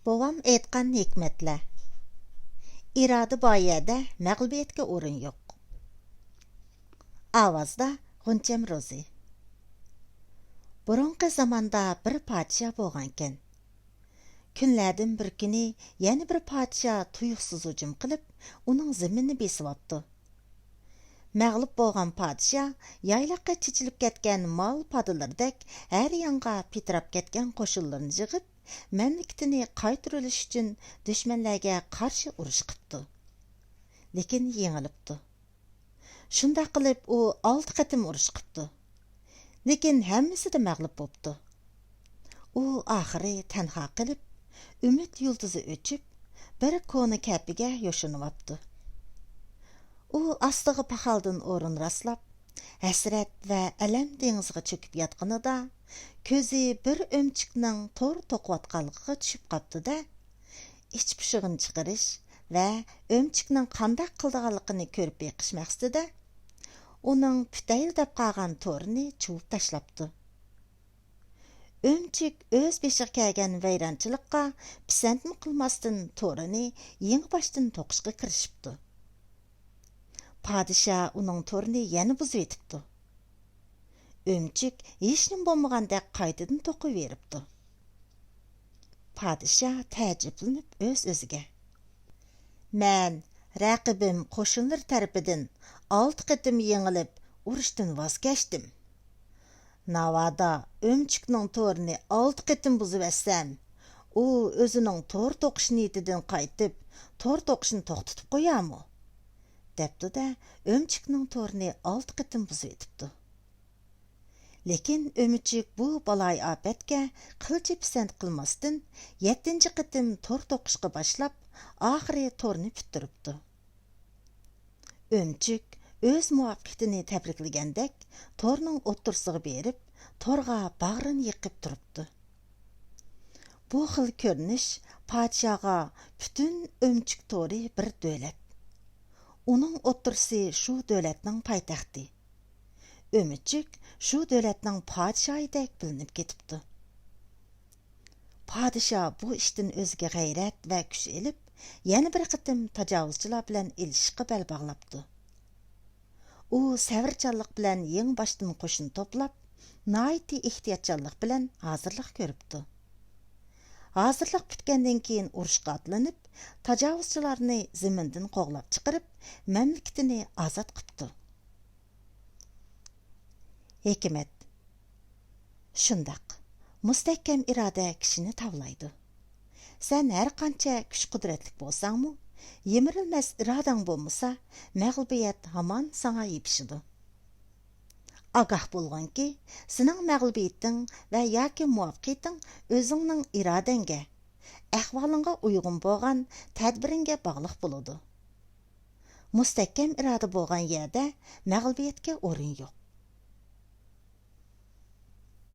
Bowam eytqan hekmatlar. Irade yerde, meghlubiyetke orun yok. Avazda G'uncham Rozi. Burunqi zamanda bir podshoh bo'lgankan. Kunlardan bir kuni yana bir podshoh tuyuqsiz hujum qilib, uning zaminini besibotdi. Mag'lub bo'lgan podshoh yayloqqa chechilib ketgan mol podalardek har yonga pitirab ketgan qo'shinlarni yig'ib, mamlakatini qaytarilish uchun dushmanlarga qarshi urush qildi. Lekin yengilibdi. Shunda qilib u 6 qatim urush qildi. Lekin hammasida mag'lub bo'ldi. U oxiri tanho qilib, umid yulduzi o'chib, bir koni kapiga yo'shinibdi. U ostiga paxaldan o'rin raslab, hasrat va alam dengiziga cho'kib yotganida, ko'zi bir o'mchikning to'r to'qiyotganligiga tushib qopdi-da, ich pushig'ini chiqarish va o'mchikning qanday qildiganligini ko'rib beqish maqsadida uning putayildab qolgan to'rini chuvib tashlabdi. O'mchik o'z beshiga kelgan vayronchilikqa pisandmi qilmasdan to'rini yangi boshdan to'qishga kirishibdi. Padişah uning to'rini yana buzib etibdi. O'mchik hech nima bo'lmagandek qaytadan to'qib beribdi. Padişah ta'jiblanib o'z-o'ziga: "Men raqibim qo'shinlar tarafidan 6 qatim yengilib, urushdan voz kechdim. Navada o'mchikning to'rini 6 qatim buzib etsam, u o'zining to'r to'qish niyatidan qaytib, to'r to'qishni to'xtatib qo'yarmi?" debdi-da, o'mchikning to'rini 6 qatim buzib etibdi. Lekin o'mchik bu baloy ofatga qilcha pisand qilmasdan 7-chi qatim to'r to'qishga boshlab, oxiri to'rni bitiribdi. O'mchik o'z muvaffaqiyatini tabriklagandek, to'rning o'ttirsiga berib, to'rga bag'rini yiqib turibdi. Bu xil ko'rinish podshohga butun o'mchik to'ri bir davlat. Uning o'ttirsi shu davlatning poytaxti. O'mchik shu davlatning podshohidek bilinib ketibdi. Podshoh bu ishdan o'ziga g'ayrat va kuch elib, yana bir qatim tajovuzchilar bilan ilishishga bel bog'labdi. U savrchanlik bilan yeng boshdan qo'shin to'plab, noiti ehtiyotchanlik bilan hozirlik ko'ribdi. Hozirlik bitgandan keyin urushga otlanib, tajovuzchilarni zamindan qo'g'lab chiqarib, mamlakatini ozod qildi. Hikmat. Shundaq, mustahkam iroda kishini tavlaydi. Sen har qancha kuch-qudratli bo'lsangmi, yemirilmas irodang bo'lmasa, mag'lubiyat hamon sana yepishidi. Agah bo'lganki, sening mag'lubiyating va yoki muvaffaqiyating o'zingning irodangga, ahvolingga uyg'un bo'lgan tadbiringga bog'liq bo'ladi. Mustahkam iroda bo'lgan yerda mag'lubiyatga o'rin yo'q.